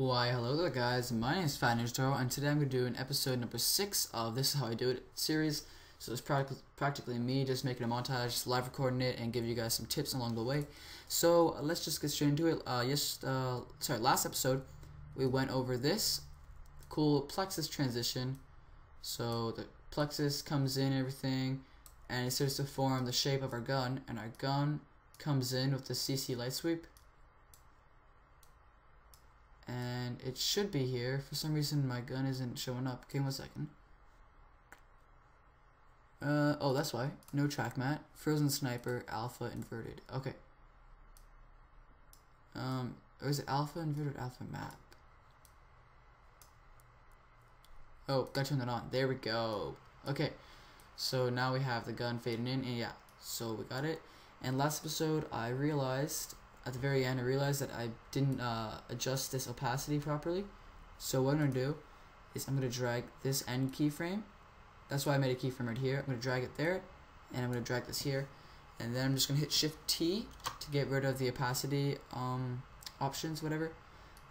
Why, hello there guys, my name is FatNinjaToro, and today I'm going to do an episode number 6 of This Is How I Do It series. So it's practically me just making a montage, just live recording it, and give you guys some tips along the way. So let's just get straight into it. Last episode, we went over this cool plexus transition. So the plexus comes in, everything, and it starts to form the shape of our gun, and our gun comes in with the CC light sweep. And it should be here. For some reason my gun isn't showing up. Okay, 1 second. Oh, that's why. No track mat. Frozen sniper, alpha, inverted. Okay. Or is it alpha, inverted, alpha map? Oh, gotta turn that on. There we go. Okay. So now we have the gun fading in, and yeah. So we got it. And last episode I realized at the very end, I realized that I didn't adjust this opacity properly. So what I'm going to do is I'm going to drag this end keyframe. That's why I made a keyframe right here. I'm going to drag it there, and I'm going to drag this here. And then I'm just going to hit Shift-T to get rid of the opacity options, whatever.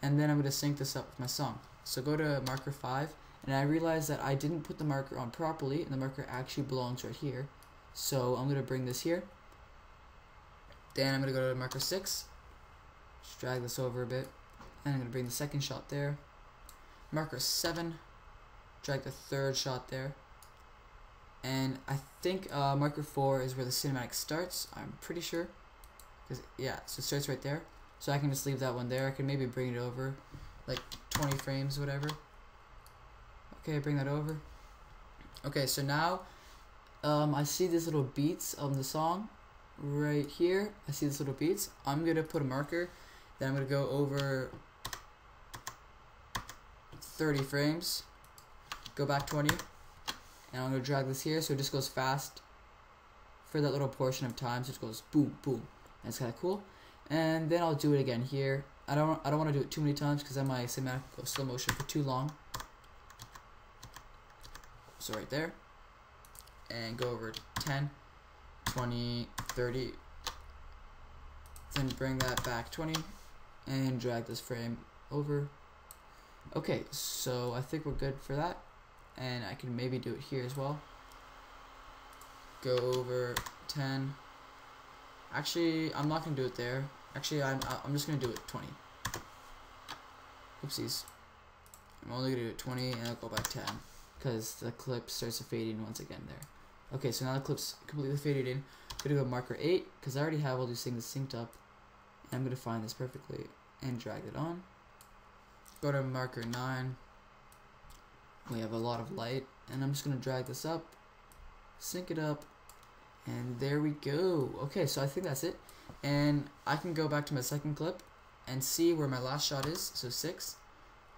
And then I'm going to sync this up with my song. So go to marker 5, and I realized that I didn't put the marker on properly, and the marker actually belongs right here. So I'm going to bring this here. Then I'm going to go to marker 6, just drag this over a bit, and I'm going to bring the second shot there. Marker 7, drag the third shot there. And I think marker 4 is where the cinematic starts, I'm pretty sure. Yeah, so it starts right there. So I can just leave that one there. I can maybe bring it over, like 20 frames, whatever. Okay, bring that over. Okay, so now I see these little beats of the song. Right here, I see these little beats. I'm going to put a marker, then I'm going to go over 30 frames, go back 20, and I'm going to drag this here so it just goes fast for that little portion of time, so it goes boom, boom, and it's kind of cool. And then I'll do it again here. I don't want to do it too many times because then my cinematic goes slow motion for too long. So right there, and go over 10, 20, 30, then bring that back 20 and drag this frame over. Okay, so I think we're good for that, and I can maybe do it here as well. Go over 10. Actually, I'm not gonna do it there. Actually, I'm just gonna do it 20. Oopsies. I'm only gonna do it 20, and I'll go back 10 because the clip starts to fade in once again there. Okay, so now the clip's completely faded in. I'm going to go marker 8, because I already have all these things synced up. And I'm going to find this perfectly and drag it on. Go to marker 9. We have a lot of light. And I'm just going to drag this up, sync it up, and there we go. Okay, so I think that's it. And I can go back to my second clip and see where my last shot is, so 6.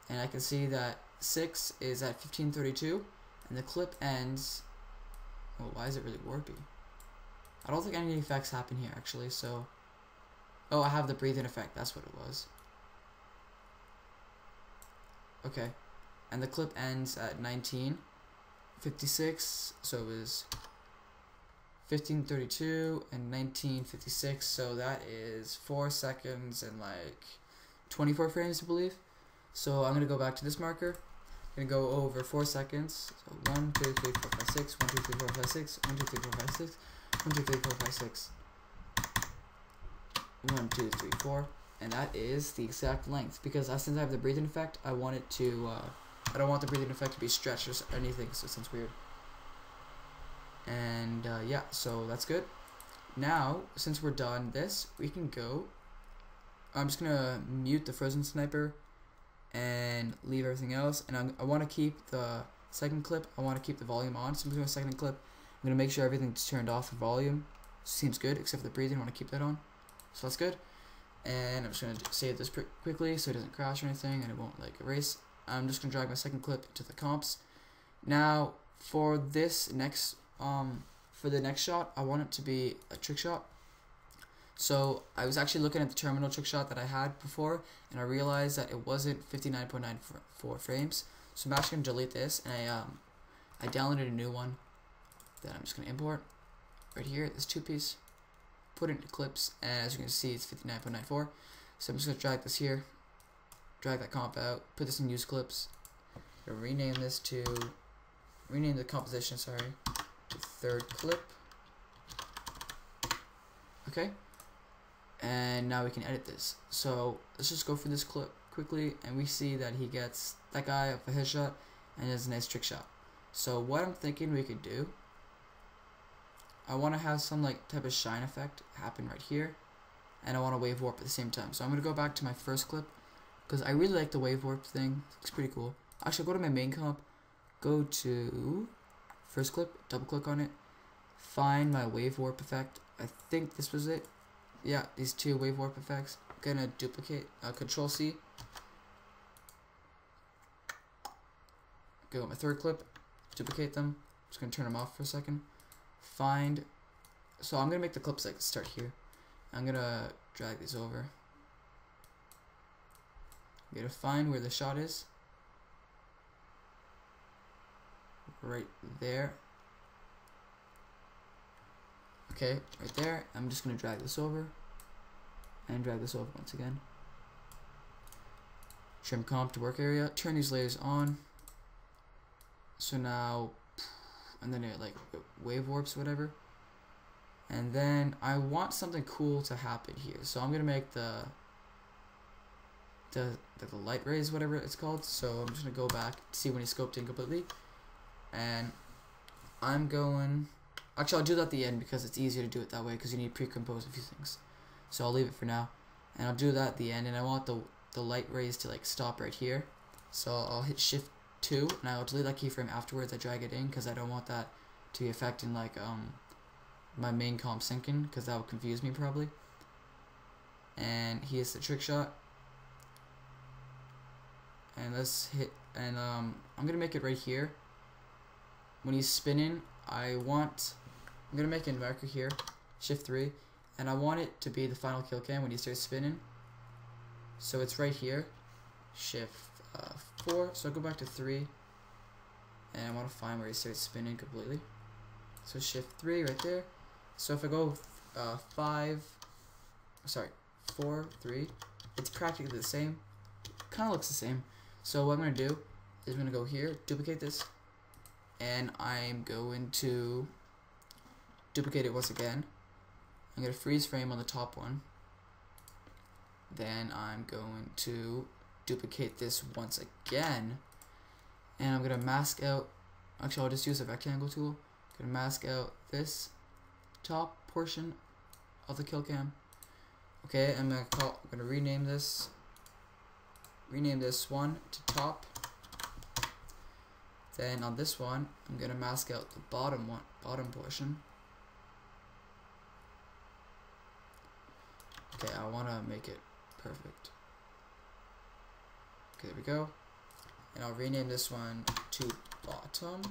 And I can see that 6 is at 1532, and the clip ends... Oh, why is it really warpy? I don't think any effects happen here, actually, so... Oh, I have the breathing effect, that's what it was. Okay. And the clip ends at 1956, so it was 1532 and 1956, so that is 4 seconds and like 24 frames, I believe. So I'm going to go back to this marker. Gonna go over 4 seconds. So 1, 2, 3, 4, 5, 6. 1, 2, 3, 4, 5, 6. 1, 2, 3, 4, 5, 6. 1, 2, 3, 4, 5, 6. 1, 2, 3, 4. And that is the exact length. Because since I have the breathing effect, I want it to. I don't want the breathing effect to be stretched or anything, so it sounds weird. And yeah, so that's good. Now, since we're done this, we can go. I'm just gonna mute the frozen sniper and leave everything else, and I want to keep the second clip, I want to keep the volume on, so I'm doing a second clip. I'm going to make sure everything's turned off for volume. Seems good, except for the breathing, I want to keep that on, so that's good. And I'm just going to save this quickly so it doesn't crash or anything, and it won't like erase. I'm just going to drag my second clip into the comps. Now, for this next, for the next shot, I want it to be a trick shot. So I was actually looking at the terminal trick shot that I had before, and I realized that it wasn't 59.94 frames. So I'm actually going to delete this, and I downloaded a new one that I'm just going to import right here, this 2-piece, put it into clips, and as you can see it's 59.94. So I'm just going to drag this here, drag that comp out, put this in use clips, rename this to, rename the composition, sorry, to third clip. Okay, and now we can edit this. So let's just go through this clip quickly, and we see that he gets that guy up a headshot and does a nice trick shot. So what I'm thinking we could do, I want to have some like type of shine effect happen right here, and I want to wave warp at the same time. So I'm going to go back to my first clip, because I really like the wave warp thing. It's pretty cool. Actually, go to my main comp, go to first clip, double click on it, find my wave warp effect. I think this was it. Yeah, these two wave warp effects. I'm gonna duplicate, Control C. Go with my third clip, duplicate them. Just gonna turn them off for a second. Find, so I'm gonna make the clips like start here. I'm gonna drag these over. I'm gonna find where the shot is. Right there. Okay, right there. I'm just gonna drag this over and drag this over once again. Trim comp to work area. Turn these layers on. So now, and then it like wave warps, whatever. And then I want something cool to happen here. So I'm gonna make the light rays, whatever it's called. So I'm just gonna go back to see when he scoped in completely. And I'm going, actually I'll do that at the end because it's easier to do it that way, because you need to pre-compose a few things. So I'll leave it for now, and I'll do that at the end. And I want the light rays to like stop right here. So I'll hit Shift 2, and I'll delete that keyframe afterwards. I drag it in because I don't want that to be affecting like my main comp syncing, because that would confuse me probably. And he hits the trick shot, and let's hit, and I'm gonna make it right here. When he's spinning, I'm gonna make a marker here, Shift 3, and I want it to be the final kill cam when he starts spinning. So it's right here, Shift 4. So I'll go back to 3, and I want to find where he starts spinning completely. So Shift 3 right there. So if I go 4, 3, it's practically the same. Kind of looks the same. So what I'm gonna do is I'm gonna go here, duplicate this, and I'm going to duplicate it once again. I'm going to freeze frame on the top one. Then I'm going to duplicate this once again, and I'm going to mask out, actually I'll just use a rectangle tool. I'm going to mask out this top portion of the kill cam. Okay, I'm going to rename this one to top. Then on this one, I'm gonna mask out the bottom portion. Okay, I wanna make it perfect. Okay, there we go. And I'll rename this one to bottom.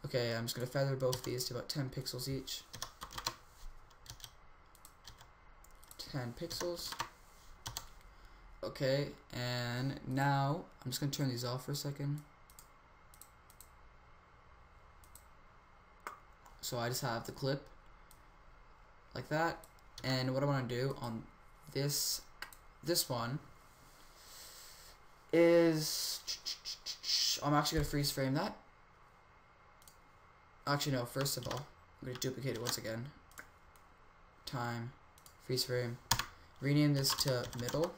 Okay, I'm just gonna feather both these to about 10 pixels each. 10 pixels. Okay, and now I'm just gonna turn these off for a second. So I just have the clip like that, and what I want to do on this one is I'm actually gonna freeze frame that. Actually no, first of all I'm gonna duplicate it once again. Time, freeze frame, rename this to middle.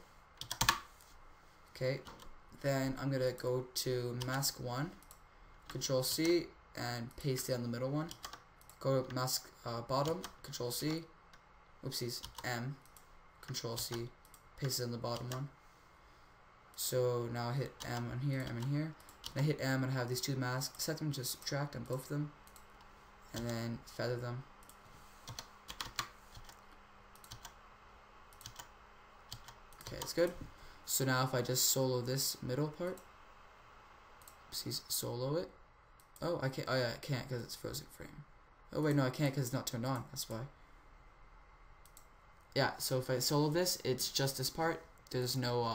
Okay, then I'm gonna go to mask 1, Control C, and paste it on the middle one. Go to mask bottom, Control C, oopsies, M, Control C, paste it in the bottom one. So now I hit M on here, M in here. And I hit M and I have these two masks, set them to subtract on both of them, and then feather them. Okay, it's good. So now if I just solo this middle part, oopsies, solo it. Oh, I can't. Oh yeah, I can't because it's frozen frame. Oh wait, no, I can't because it's not turned on. That's why. Yeah, so if I solo this, it's just this part. There's no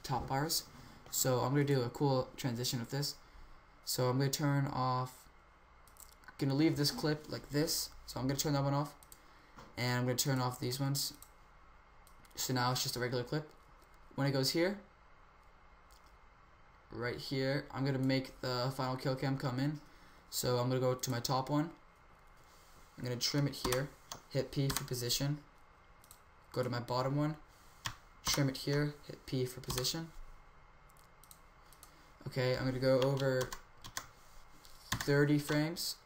top bars. So I'm going to do a cool transition with this. So I'm going to turn off, I'm going to leave this clip like this. So I'm going to turn that one off. And I'm going to turn off these ones. So now it's just a regular clip. when it goes here, right here, I'm gonna make the final kill cam come in. So I'm gonna go to my top one. I'm gonna trim it here, hit P for position. Go to my bottom one, trim it here, hit P for position. Okay, I'm gonna go over 30 frames.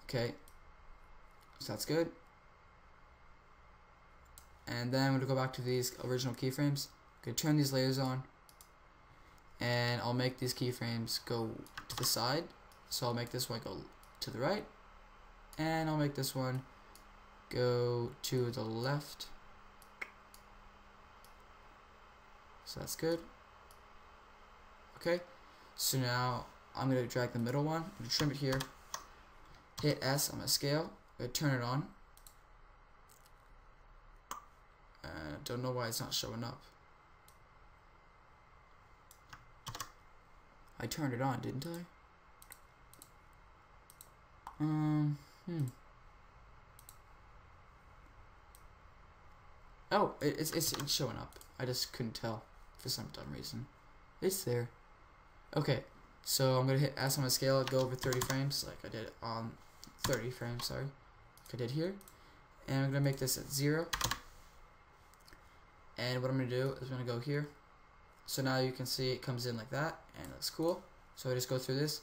Okay, so that's good. And then I'm gonna go back to these original keyframes. I'm gonna turn these layers on, and I'll make these keyframes go to the side. So I'll make this one go to the right, and I'll make this one go to the left. So that's good. Okay, so now I'm gonna drag the middle one. I'm gonna trim it here. Hit S on my scale. I'm gonna turn it on. I don't know why it's not showing up. I turned it on, didn't I? Oh, it's showing up. I just couldn't tell for some dumb reason. It's there. Okay, so I'm gonna hit S on my scale, go over 30 frames, like I did on 30 frames, sorry, like I did here, and I'm gonna make this at 0. And what I'm gonna do is I'm gonna go here. So now you can see it comes in like that, and it looks cool. So I just go through this,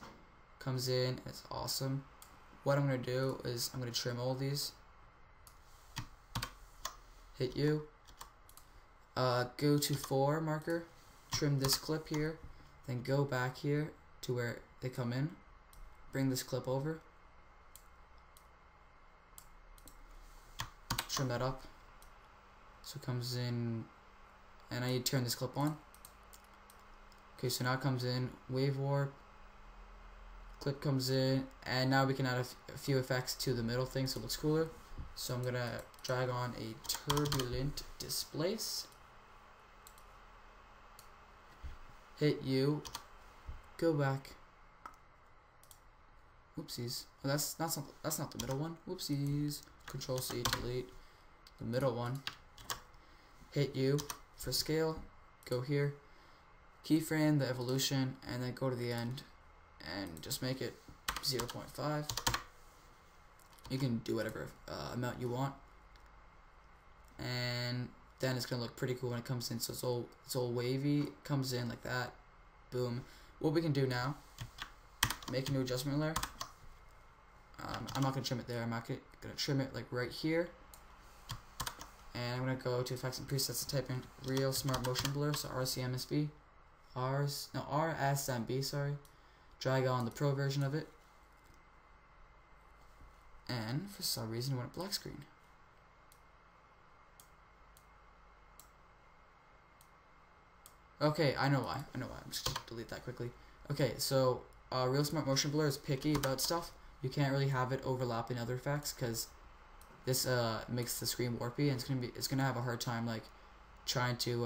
comes in, it's awesome. What I'm gonna do is I'm gonna trim all these. Hit U. Go to 4 marker, trim this clip here, then go back here to where they come in. Bring this clip over. Trim that up. So it comes in, and I need to turn this clip on. Okay, so now it comes in, wave warp, clip comes in, and now we can add a few effects to the middle thing so it looks cooler. So I'm gonna drag on a turbulent displace. Hit U, go back. Whoopsies. Oh, that's not the middle one. Whoopsies. Control C, delete the middle one. Hit U for scale. Go here. Keyframe the evolution, and then go to the end, and just make it 0.5. You can do whatever amount you want, and then it's gonna look pretty cool when it comes in. So it's all wavy, comes in like that. Boom. What we can do now, make a new adjustment layer. I'm not gonna trim it there. I'm not gonna trim it like right here. And I'm gonna go to effects and presets and type in real smart motion blur. So RCMSB, RSMB. Sorry. Drag on the pro version of it. And for some reason, it went black screen. Okay, I know why. I'm just gonna delete that quickly. Okay, so real smart motion blur is picky about stuff. You can't really have it overlap in other effects because this makes the screen warpy, and it's gonna have a hard time like trying to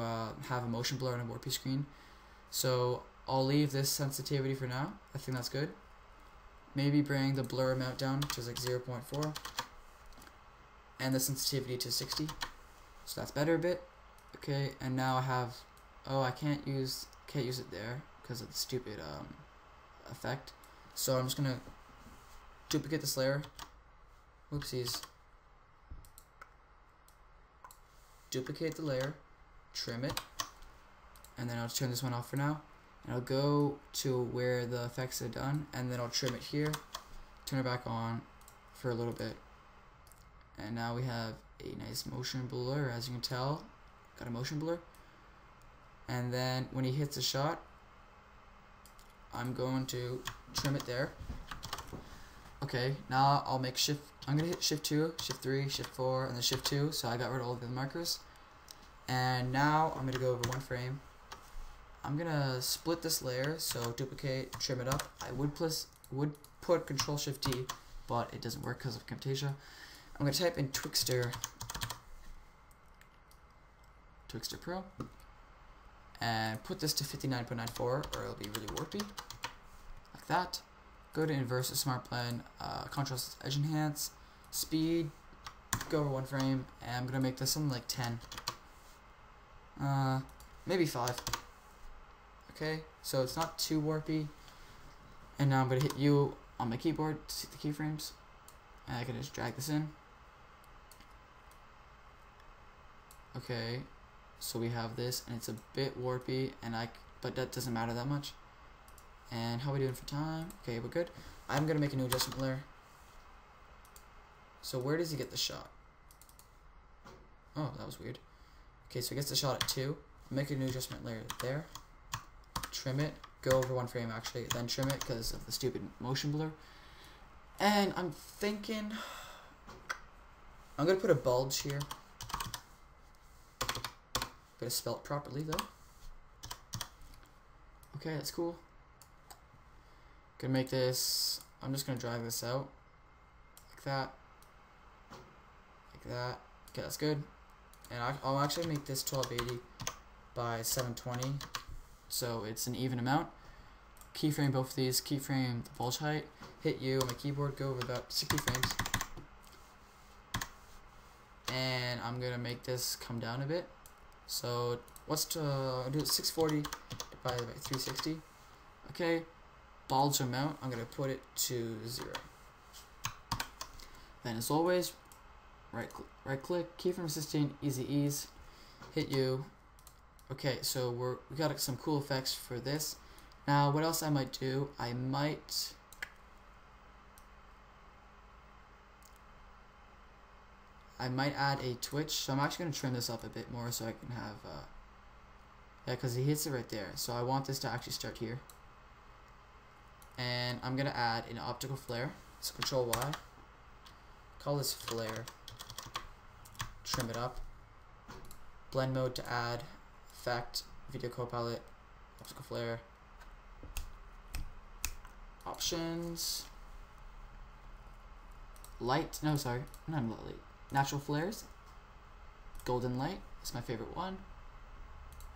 have a motion blur on a warpy screen. So I'll leave this sensitivity for now. I think that's good. Maybe bring the blur amount down to like 0.4 and the sensitivity to 60. So that's better a bit. Okay, and now I have, oh, I can't use it there because of the stupid effect. So I'm just gonna duplicate this layer. Oopsies. Duplicate the layer, trim it, and then I'll turn this one off for now. And I'll go to where the effects are done, and then I'll trim it here, turn it back on for a little bit. And now we have a nice motion blur, as you can tell. Got a motion blur. And then when he hits a shot, I'm going to trim it there. Okay, now I'll make I'm gonna hit shift 2, shift 3, shift 4, and then shift 2, so I got rid of all of the markers. And now I'm gonna go over 1 frame. I'm gonna split this layer, so duplicate, trim it up. I would put Control Shift D, but it doesn't work because of Camtasia. I'm gonna type in Twixtor Pro, and put this to 59.94, or it'll be really warpy, like that. Go to Inverse Smart Blend, Contrast Edge Enhance, Speed, go over 1 frame, and I'm gonna make this something like 10. Maybe 5. Okay, so it's not too warpy. And now I'm gonna hit U on my keyboard to see the keyframes. And I can just drag this in. Okay, so we have this, and it's a bit warpy, but that doesn't matter that much. And how are we doing for time? Okay, we're good. I'm gonna make a new adjustment layer. So where does he get the shot? Oh, that was weird. Okay, so he gets the shot at 2. Make a new adjustment layer there. Trim it. Go over 1 frame actually, then trim it because of the stupid motion blur. And I'm thinking I'm gonna put a bulge here. Gotta spell it properly though. Okay, that's cool. Gonna make this. I'm just gonna drag this out like that, like that. Okay, that's good. And I'll actually make this 1280 by 720, so it's an even amount. Keyframe both of these. Keyframe the bulge height. Hit U on my keyboard. Go over about 60 frames. And I'm gonna make this come down a bit. So I'll do it 640 divided by 360. Okay, bulge amount, I'm gonna put it to 0. Then as always, right click, keyframe assistant, easy ease, hit U. Okay, so we got some cool effects for this. Now what else I might do? I might add a twitch, so I'm actually going to trim this up a bit more so I can have, yeah, because he hits it right there, so I want this to actually start here. And I'm going to add an optical flare, so Control Y, call this flare, trim it up, blend mode to add, effect, video copilot, optical flare, options, light, no sorry, not light. Natural flares, golden light is my favorite one,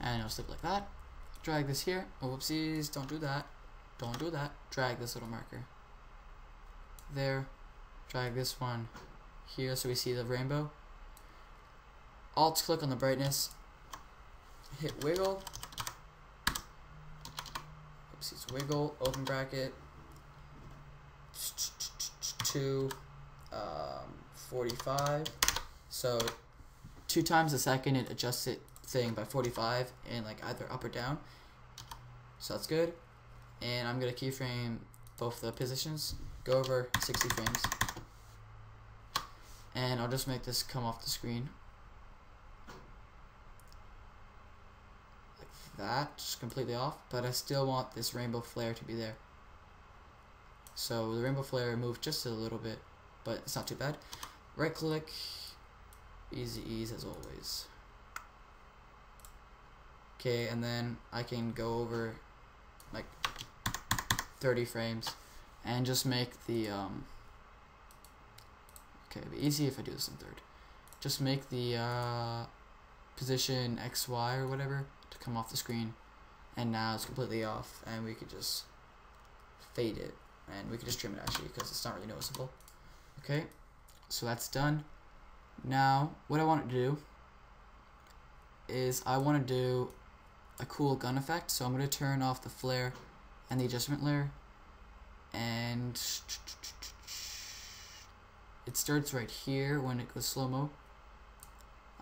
and I'll slip like that. Drag this here. Oh, whoopsies! Don't do that. Don't do that. Drag this little marker there. Drag this one here so we see the rainbow. Alt click on the brightness. Hit wiggle. Oopsies! Wiggle. Open bracket. 45. So 2 times a second it adjusts it thing by 45 and like either up or down. So that's good. And I'm gonna keyframe both the positions. Go over 60 frames. And I'll just make this come off the screen. Like that, just completely off. But I still want this rainbow flare to be there. So the rainbow flare moved just a little bit, but it's not too bad. Right click, easy ease as always. Okay, and then I can go over like 30 frames and just make the okay, it'd be easy if I do this in third. Just make the position XY or whatever to come off the screen, and now it's completely off, and we could just fade it, and we could just trim it actually because it's not really noticeable. Okay, so that's done. Now what I want to do is I want to do a cool gun effect, so I'm going to turn off the flare and the adjustment layer, and it starts right here when it goes slow-mo.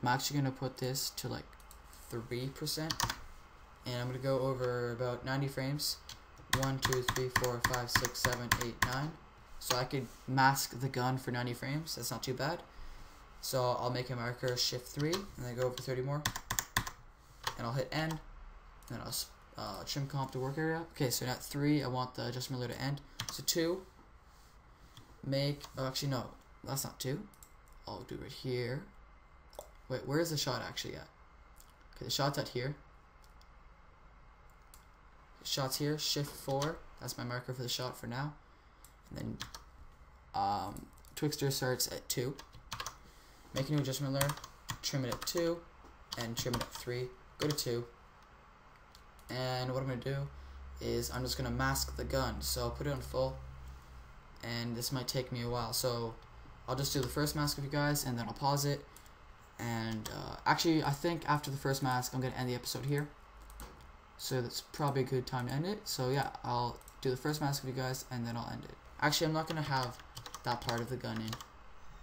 I'm actually going to put this to like 3%, and I'm going to go over about 90 frames. 1, 2, 3, 4, 5, 6, 7, 8, 9. So I could mask the gun for 90 frames. That's not too bad. So I'll make a marker, shift 3, and then go over 30 more. And I'll hit end. And then I'll trim comp to work area. Okay, so at 3, I want the adjustment layer to end. So 2, make, oh actually no, that's not 2. I'll do it here. Wait, where is the shot actually at? Okay, the shot's at here. The shot's here, shift 4. That's my marker for the shot for now. And then Twixtor starts at 2. Make a new adjustment layer, trim it at 2, and trim it at 3. Go to 2. And what I'm going to do is I'm just going to mask the gun. So I'll put it on full, and this might take me a while. So I'll just do the first mask of you guys, and then I'll pause it. And actually, I think after the first mask, I'm gonna end the episode here. So that's probably a good time to end it. So yeah, I'll do the first mask with you guys, and then I'll end it. Actually, I'm not gonna have that part of the gun in.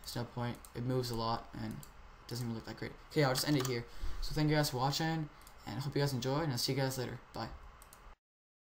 There's no point. It moves a lot, and it doesn't even look that great. Okay, I'll just end it here. So thank you guys for watching, and I hope you guys enjoy, and I'll see you guys later. Bye.